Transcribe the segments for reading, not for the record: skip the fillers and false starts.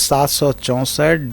764,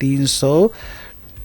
300,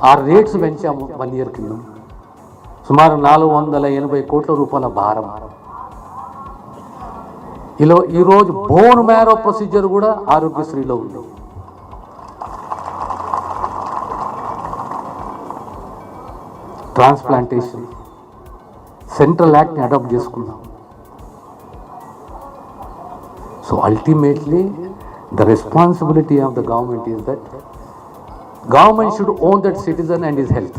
ఆ rates పెంచాము 1 year కింద సుమారు 480 కోట్ల రూపాయల భారం. ఈరోజు బోన్ మ్యారో ప్రొసీజర్ కూడా ఆరోగ్యశ్రీలో ఉంది. ట్రాన్స్ప్లాంటేషన్ సెంట్రల్ యాక్ట్ని అడాప్ట్ చేసుకున్నాం. So ultimately The responsibility of the government is that government should own that citizen and his health.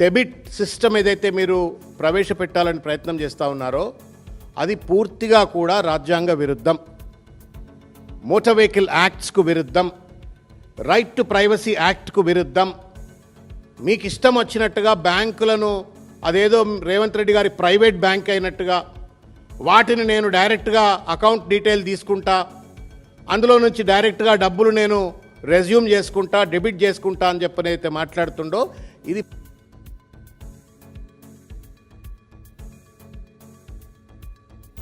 Debit system ఏదైతే మీరు ప్రవేశపెట్టాలని ప్రయత్నం చేస్తూ ఉన్నారో అది పూర్తిగా కూడా రాజ్యాంగ విరుద్ధం, మోటార్ వెహికల్ యాక్ట్స్కు విరుద్ధం, రైట్ టు ప్రైవసీ యాక్ట్కు విరుద్ధం. మీకు ఇష్టం వచ్చినట్టుగా బ్యాంకులను అదేదో రేవంత్ రెడ్డి గారి ప్రైవేట్ బ్యాంక్ అయినట్టుగా వాటిని నేను డైరెక్ట్గా అకౌంట్ డీటెయిల్ తీసుకుంటా, అందులో నుంచి డైరెక్ట్గా డబ్బులు నేను రెజ్యూమ్ చేసుకుంటా, డెబిట్ చేసుకుంటా అని చెప్పనైతే మాట్లాడుతుండో ఇది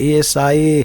ASI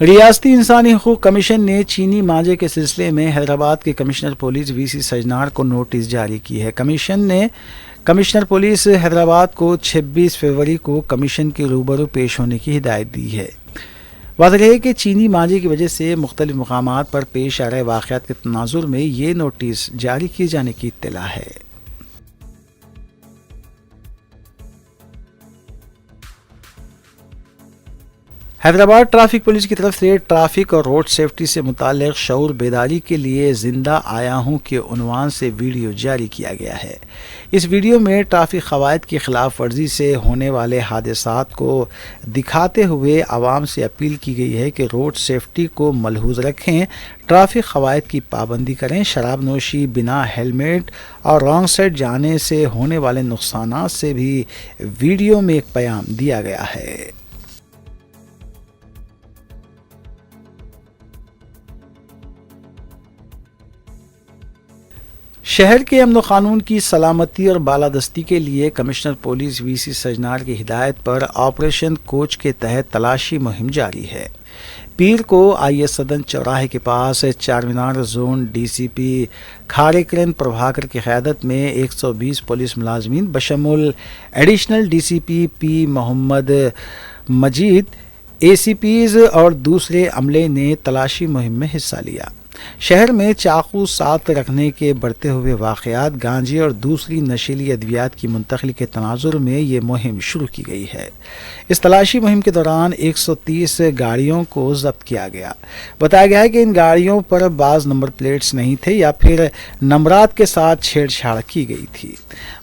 ریاستی انسانی حقوق کمیشن نے چینی مانجے کے سلسلے میں حیدرآباد کے کمشنر پولیس وی سی سجنار کو نوٹس جاری کی ہے۔ کمیشن نے کمشنر پولیس حیدرآباد کو 26 فروری کو کمیشن کے روبرو پیش ہونے کی ہدایت دی ہے۔ واضح ہے کہ چینی مانجے کی وجہ سے مختلف مقامات پر پیش آ رہے واقعات کے تناظر میں یہ نوٹس جاری کیے جانے کی اطلاع ہے۔ حیدرآباد ٹریفک پولیس کی طرف سے ٹریفک اور روڈ سیفٹی سے متعلق شعور بیداری کے لیے زندہ آیا ہوں کے عنوان سے ویڈیو جاری کیا گیا ہے۔ اس ویڈیو میں ٹریفک قواعد کی خلاف ورزی سے ہونے والے حادثات کو دکھاتے ہوئے عوام سے اپیل کی گئی ہے کہ روڈ سیفٹی کو ملحوظ رکھیں، ٹریفک قواعد کی پابندی کریں، شراب نوشی، بنا ہیلمٹ اور رانگ سائڈ جانے سے ہونے والے نقصانات سے بھی ویڈیو میں ایک پیام دیا گیا ہے۔ شہر کے امن و قانون کی سلامتی اور بالادستی کے لیے کمشنر پولیس وی سی سجنار کی ہدایت پر آپریشن کوچ کے تحت تلاشی مہم جاری ہے۔ پیر کو آئی ایس صدن چوراہے کے پاس چار مینار زون ڈی سی پی کھارے کرن پربھاکر کی قیادت میں 120 پولیس ملازمین بشمول ایڈیشنل ڈی سی پی پی محمد مجید، اے سی پیز اور دوسرے عملے نے تلاشی مہم میں حصہ لیا۔ شہر میں چاقو ساتھ رکھنے کے بڑھتے ہوئے واقعات، گانجے اور دوسری نشیلی ادویات کی منتقلی کے تناظر میں یہ مہم شروع کی گئی ہے۔ اس تلاشی مہم کے دوران 130 گاڑیوں کو ضبط کیا گیا۔ بتایا گیا ہے کہ ان گاڑیوں پر بعض نمبر پلیٹس نہیں تھے یا پھر نمبرات کے ساتھ چھیڑ چھاڑ کی گئی تھی۔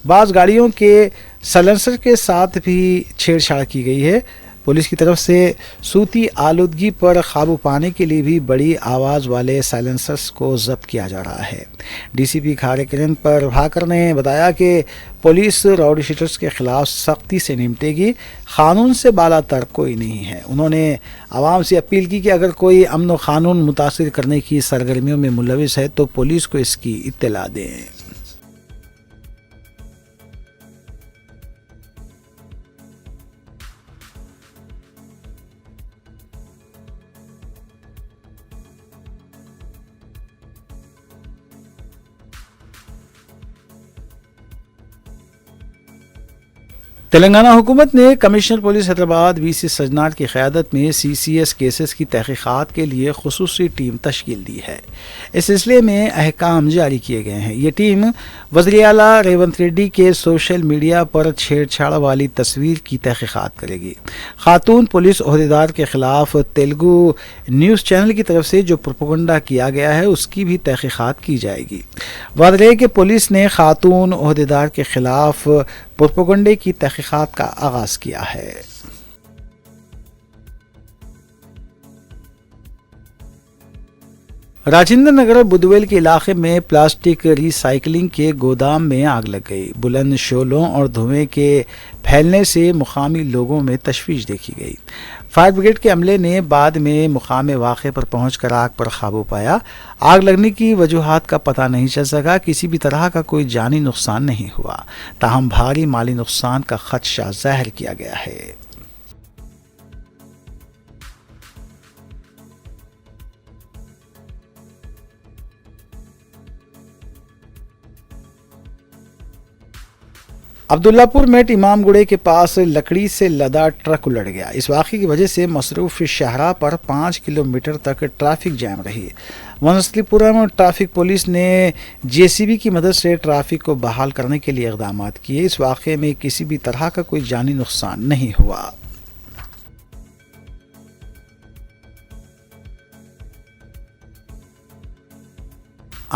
بعض گاڑیوں کے سائلنسر کے ساتھ بھی چھیڑ چھاڑ کی گئی ہے۔ پولیس کی طرف سے صوتی آلودگی پر قابو پانے کے لیے بھی بڑی آواز والے سائلنسرز کو ضبط کیا جا رہا ہے۔ ڈی سی پی کھارے کرن پربھاکر نے بتایا کہ پولیس راؤڈی شیٹرز کے خلاف سختی سے نمٹے گی، قانون سے بالا تر کوئی نہیں ہے۔ انہوں نے عوام سے اپیل کی کہ اگر کوئی امن و قانون متاثر کرنے کی سرگرمیوں میں ملوث ہے تو پولیس کو اس کی اطلاع دیں۔ تلنگانہ حکومت نے کمشنر پولیس حیدرآباد وی سی سجنار کی قیادت میں سی سی ایس کیسز کی تحقیقات کے لیے خصوصی ٹیم تشکیل دی ہے۔ اس سلسلے میں احکام جاری کیے گئے ہیں۔ یہ ٹیم وزیر اعلیٰ ریونت ریڈی کے سوشل میڈیا پر چھیڑ چھاڑ والی تصویر کی تحقیقات کرے گی۔ خاتون پولیس عہدیدار کے خلاف تیلگو نیوز چینل کی طرف سے جو پروپیگنڈا کیا گیا ہے اس کی بھی تحقیقات کی جائے گی۔ واضح ہے کہ پولیس نے خاتون عہدیدار کے خلاف پروپیگنڈے کی تحقیقات کا آغاز کیا ہے۔ راجندر نگر بدویل کے علاقے میں پلاسٹک ری سائیکلنگ کے گودام میں آگ لگ گئی۔ بلند شعلوں اور دھوئیں کے پھیلنے سے مقامی لوگوں میں تشویش دیکھی گئی۔ فائر بریگیڈ کے عملے نے بعد میں مقام واقعے پر پہنچ کر آگ پر قابو پایا۔ آگ لگنے کی وجوہات کا پتہ نہیں چل سکا۔ کسی بھی طرح کا کوئی جانی نقصان نہیں ہوا، تاہم بھاری مالی نقصان کا خدشہ ظاہر کیا گیا ہے۔ عبداللہ پور میٹ امام گڑے کے پاس لکڑی سے لدا ٹرک الٹ گیا۔ اس واقعے کی وجہ سے مصروف شاہراہ پر 5 کلومیٹر تک ٹریفک جام رہی۔ ونسلی پورم ٹریفک پولیس نے جے سی بی کی مدد سے ٹریفک کو بحال کرنے کے لیے اقدامات کیے۔ اس واقعے میں کسی بھی طرح کا کوئی جانی نقصان نہیں ہوا۔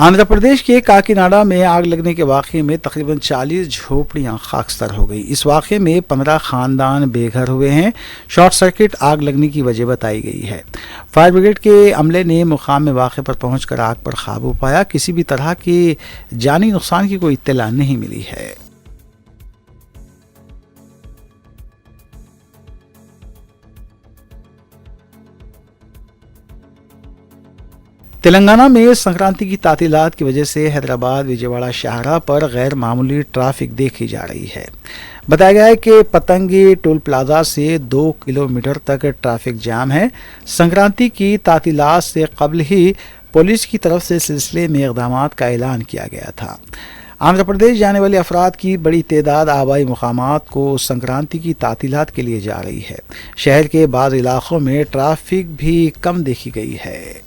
آندھرا پردیش کے کاکیناڈا میں آگ لگنے کے واقعے میں تقریباً 40 جھوپڑیاں خاکستر ہو گئی۔ اس واقعے میں 15 خاندان بے گھر ہوئے ہیں۔ شارٹ سرکٹ آگ لگنے کی وجہ بتائی گئی ہے۔ فائر بریگیڈ کے عملے نے مقام واقعے پر پہنچ کر آگ پر قابو پایا۔ کسی بھی طرح کی جانی نقصان کی کوئی اطلاع نہیں ملی ہے۔ تلنگانہ میں سنکرانتی کی تعطیلات کی وجہ سے حیدرآباد وجےواڑہ شاہراہ پر غیر معمولی ٹریفک دیکھی جا رہی ہے۔ بتایا گیا ہے کہ پتنگی ٹول پلازا سے 2 کلومیٹر تک ٹریفک جام ہے۔ سنکرانتی کی تعطیلات سے قبل ہی پولیس کی طرف سے سلسلے میں اقدامات کا اعلان کیا گیا تھا۔ آندھرا پردیش جانے والے افراد کی بڑی تعداد آبائی مقامات کو سنکرانتی کی تعطیلات کے لیے جا رہی ہے۔ شہر کے بعض علاقوں میں ٹریفک بھی کم دیکھی گئی ہے۔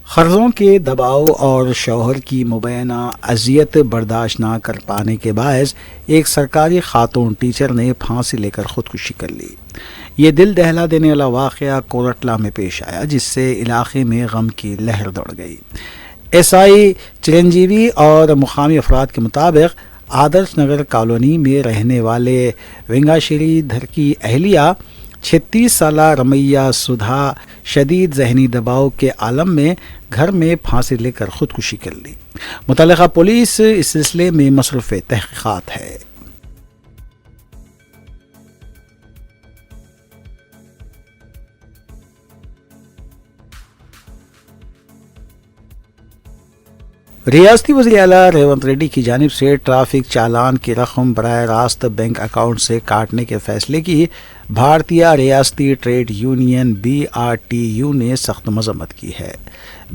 قرضوں کے دباؤ اور شوہر کی مبینہ اذیت برداشت نہ کر پانے کے باعث ایک سرکاری خاتون ٹیچر نے پھانسی لے کر خودکشی کر لی۔ یہ دل دہلا دینے والا واقعہ کورٹلہ میں پیش آیا، جس سے علاقے میں غم کی لہر دوڑ گئی۔ ایس آئی چرنجیوی اور مقامی افراد کے مطابق آدرش نگر کالونی میں رہنے والے ونگاشری دھر کی اہلیہ 36 سالہ رمیہ سدھا شدید ذہنی دباؤ کے عالم میں گھر میں پھانسی لے کر خودکشی کر لی۔ متعلقہ پولیس اس سلسلے میں مصروف تحقیقات ہے۔ ریاستی وزیر اعلیٰ ریونت ریڈی کی جانب سے ٹریفک چالان کی رقم براہ راست بینک اکاؤنٹ سے کاٹنے کے فیصلے کی بھارتیہ ریاستی ٹریڈ یونین BRTU نے سخت مذمت کی ہے۔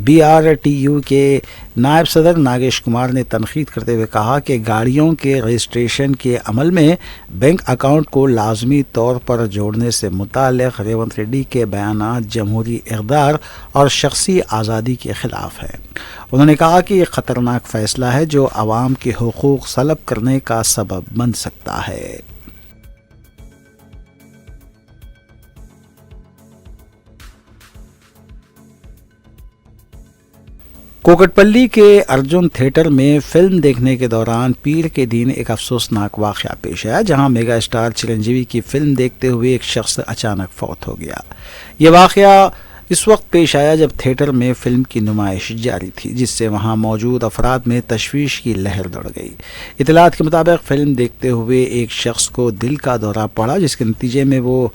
BRTU کے نائب صدر ناگیش کمار نے تنقید کرتے ہوئے کہا کہ گاڑیوں کے رجسٹریشن کے عمل میں بینک اکاؤنٹ کو لازمی طور پر جوڑنے سے متعلق ریونت ریڈی کے بیانات جمہوری اقدار اور شخصی آزادی کے خلاف ہیں۔ انہوں نے کہا کہ یہ خطرناک فیصلہ ہے جو عوام کے حقوق سلب کرنے کا سبب بن سکتا ہے۔ کوکٹ پلی کے ارجن تھیٹر میں فلم دیکھنے کے دوران پیر کے دن ایک افسوسناک واقعہ پیش آیا، جہاں میگا اسٹار چرنجیوی کی فلم دیکھتے ہوئے ایک شخص اچانک فوت ہو گیا۔ یہ واقعہ اس وقت پیش آیا جب تھیٹر میں فلم کی نمائش جاری تھی، جس سے وہاں موجود افراد میں تشویش کی لہر دوڑ گئی۔ اطلاعات کے مطابق فلم دیکھتے ہوئے ایک شخص کو دل کا دورہ پڑا، جس کے نتیجے میں وہ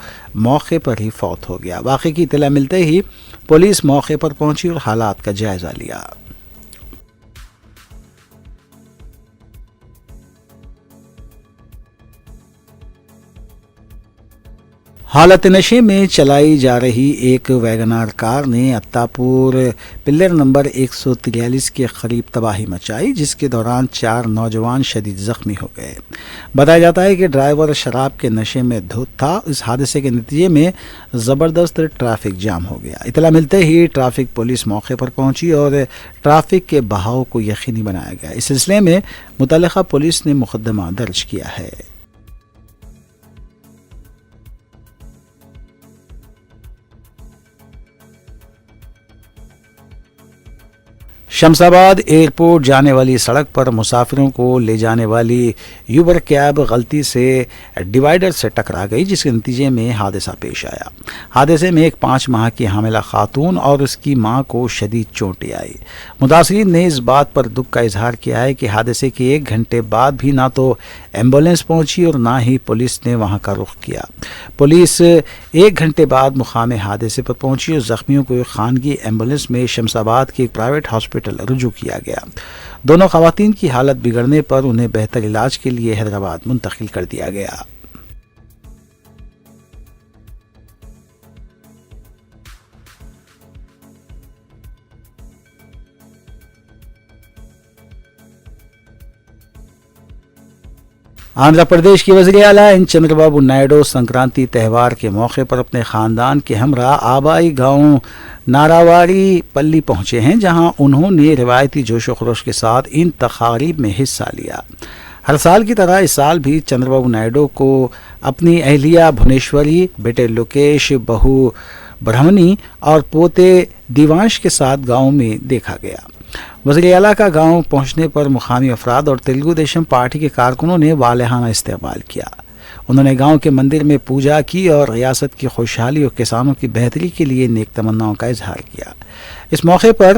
موقع پر ہی فوت ہو گیا۔ واقعے کی اطلاع ملتے ہی پولیس موقع پر پہنچی اور حالات کا جائزہ لیا۔ حالت نشے میں چلائی جا رہی ایک ویگنار کار نے اتاپور پلر نمبر 143 کے قریب تباہی مچائی، جس کے دوران 4 نوجوان شدید زخمی ہو گئے۔ بتایا جاتا ہے کہ ڈرائیور شراب کے نشے میں دھت تھا۔ اس حادثے کے نتیجے میں زبردست ٹریفک جام ہو گیا۔ اطلاع ملتے ہی ٹریفک پولیس موقع پر پہنچی اور ٹریفک کے بہاؤ کو یقینی بنایا گیا۔ اس سلسلے میں متعلقہ پولیس نے مقدمہ درج کیا ہے۔ شمس آباد ایئرپورٹ جانے والی سڑک پر مسافروں کو لے جانے والی یوبر کیب غلطی سے ڈیوائیڈر سے ٹکرا گئی، جس کے نتیجے میں حادثہ پیش آیا۔ حادثے میں ایک 5 ماہ کی حاملہ خاتون اور اس کی ماں کو شدید چوٹیں آئی۔ متاثرین نے اس بات پر دکھ کا اظہار کیا ہے کہ حادثے کے 1 گھنٹے بعد بھی نہ تو ایمبولینس پہنچی اور نہ ہی پولیس نے وہاں کا رخ کیا۔ پولیس 1 گھنٹے بعد مقام حادثے پر پہنچی اور زخمیوں کو ایک خانگی ایمبولینس میں شمس آباد کے ایک پرائیویٹ ہاسپٹل رجوع کیا گیا۔ دونوں خواتین کی حالت بگڑنے پر انہیں بہتر علاج کے لیے حیدرآباد منتقل کر دیا گیا۔ آندھرا پردیش کے وزیر اعلیٰ این چندر بابو نائیڈو سنکرانتی تہوار کے موقع پر اپنے خاندان کے ہمراہ آبائی گاؤں ناراواڑی پلی پہنچے ہیں، جہاں انہوں نے روایتی جوش و خروش کے ساتھ ان تقاریب میں حصہ لیا۔ ہر سال کی طرح اس سال بھی چندر بابو نائیڈو کو اپنی اہلیہ بھونیشوری، بیٹے لوکیش، بہو برہمنی اور پوتے دیوانش کے ساتھ گاؤں میں دیکھا گیا۔ وزیر اعلیٰ کا گاؤں پہنچنے پر مقامی افراد اور تیلگو دیشم پارٹی کے کارکنوں نے والہانہ استقبال کیا۔ انہوں نے گاؤں کے مندر میں پوجا کی اور ریاست کی خوشحالی اور کسانوں کی بہتری کے لیے نیک تمناؤں کا اظہار کیا۔ اس موقع پر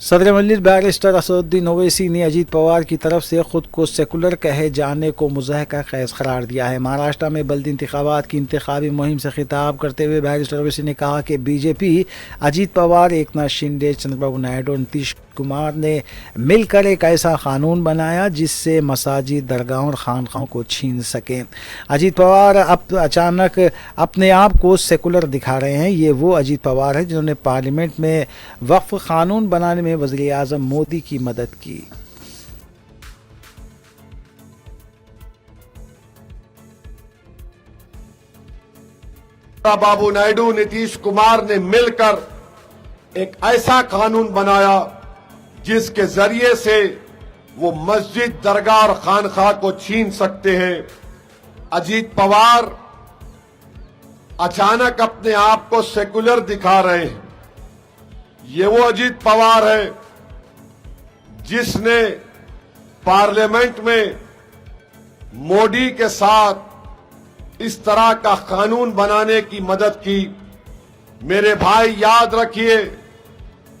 صدر مجلس بیرسٹر اسدالدین اویسی نے اجیت پوار کی طرف سے خود کو سیکولر کہے جانے کو مضحکہ خیز قرار دیا ہے۔ مہاراشٹر میں بلدی انتخابات کی انتخابی مہم سے خطاب کرتے ہوئے بیرسٹر اویسی نے کہا کہ بی جے پی اجیت پوار، ایکناتھ شنڈے، چندر بابو نائیڈو اور نتیش کمار نے مل کر ایک ایسا قانون بنایا جس سے مساجد، درگاہوں اور خانقاہوں کو چھین سکیں۔ اجیت پوار اب اچانک اپنے آپ کو سیکولر دکھا رہے ہیں۔ یہ وہ اجیت پوار ہیں جنہوں نے پارلیمنٹ میں وقف قانون بنانے میں وزیر اعظم مودی کی مدد کی۔ بابو نائیڈو، نتیش کمار نے مل کر ایک ایسا قانون بنایا جس کے ذریعے سے وہ مسجد، درگاہ اور خانقاہ کو چھین سکتے ہیں۔ اجیت پوار اچانک اپنے آپ کو سیکولر دکھا رہے ہیں۔ یہ وہ اجیت پوار ہے جس نے پارلیمنٹ میں مودی کے ساتھ اس طرح کا قانون بنانے کی مدد کی۔ میرے بھائی یاد رکھیے،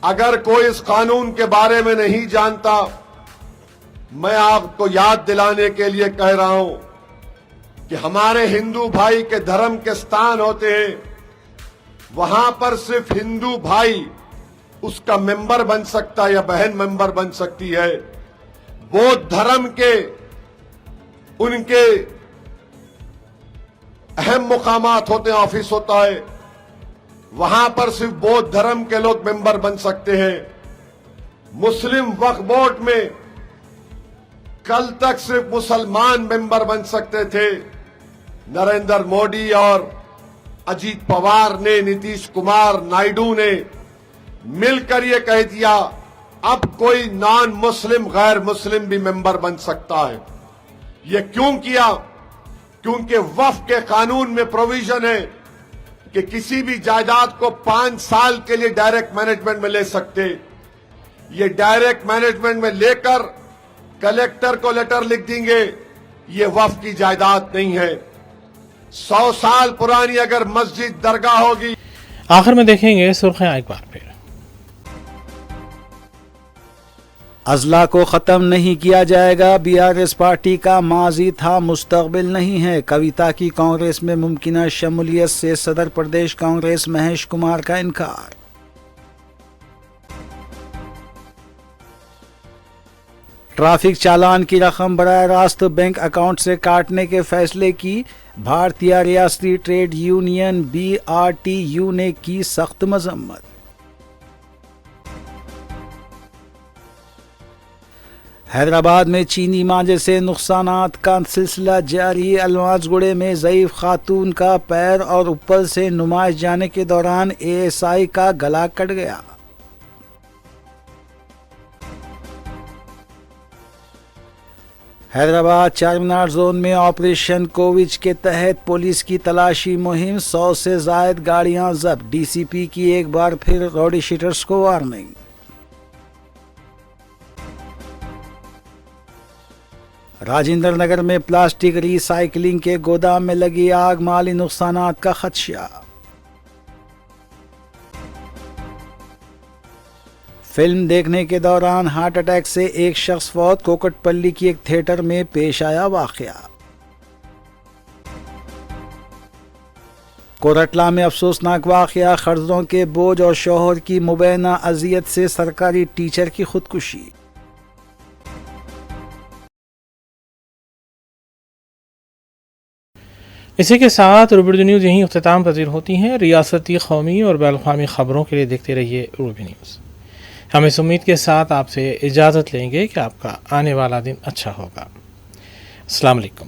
اگر کوئی اس قانون کے بارے میں نہیں جانتا، میں آپ کو یاد دلانے کے لیے کہہ رہا ہوں کہ ہمارے ہندو بھائی کے دھرم کے ستان ہوتے ہیں، وہاں پر صرف ہندو بھائی اس کا ممبر بن سکتا ہے یا بہن ممبر بن سکتی ہے۔ بودھ دھرم کے ان کے اہم مقامات ہوتے ہیں، آفس ہوتا ہے، وہاں پر صرف بودھ دھرم کے لوگ ممبر بن سکتے ہیں۔ مسلم وقف بورڈ میں کل تک صرف مسلمان ممبر بن سکتے تھے۔ نریندر مودی اور اجیت پوار نے، نتیش کمار، نائیڈو نے مل کر یہ کہہ دیا اب کوئی نان مسلم، غیر مسلم بھی ممبر بن سکتا ہے۔ یہ کیوں کیا؟ کیونکہ وقف کے قانون میں پروویژن ہے کہ کسی بھی جائیداد کو 5 سال کے لیے ڈائریکٹ مینجمنٹ میں لے سکتے۔ یہ ڈائریکٹ مینجمنٹ میں لے کر کلیکٹر کو لیٹر لکھ دیں گے، یہ وقف کی جائیداد نہیں ہے۔ 100 سال پرانی اگر مسجد، درگاہ ہوگی۔ آخر میں دیکھیں گے سرخیاں ایک بار پھر۔ اضلاع کو ختم نہیں کیا جائے گا، بی آر ایس پارٹی کا ماضی تھا، مستقبل نہیں ہے۔ کویتا کی کانگریس میں ممکنہ شمولیت سے صدر پردیش کانگریس مہیش کمار کا انکار۔ ٹریفک چالان کی رقم براہ راست بینک اکاؤنٹ سے کاٹنے کے فیصلے کی بھارتیہ ریاستی trade union B R T U نے کی سخت مذمت۔ حیدرآباد میں چینی مانجے سے نقصانات کا سلسلہ جاری۔ الماس گڑے میں ضعیف خاتون کا پیر اور اوپر سے نمائش جانے کے دوران اے ایس آئی کا گلا کٹ گیا۔ حیدرآباد چارمینار زون میں آپریشن کوچ کے تحت پولیس کی تلاشی مہم، 100 سے زائد گاڑیاں ضبط۔ ڈی سی پی کی ایک بار پھر روڈی شیٹرز کو وارننگ۔ راجندر نگر میں پلاسٹک ری سائیکلنگ کے گودام میں لگی آگ، مالی نقصانات کا خدشہ۔ فلم دیکھنے کے دوران ہارٹ اٹیک سے ایک شخص فوت، کوکٹ پلی کی ایک تھیٹر میں پیش آیا واقعہ۔ کورٹلہ میں افسوسناک واقعہ، قرضوں کے بوجھ اور شوہر کی مبینہ اذیت سے سرکاری ٹیچر کی خودکشی۔ اسی کے ساتھ روبی نیوز یہیں اختتام پذیر ہوتی ہیں۔ ریاستی، قومی اور بین الاقوامی خبروں کے لیے دیکھتے رہیے روبی نیوز۔ ہم اس امید کے ساتھ آپ سے اجازت لیں گے کہ آپ کا آنے والا دن اچھا ہوگا۔ السلام علیکم۔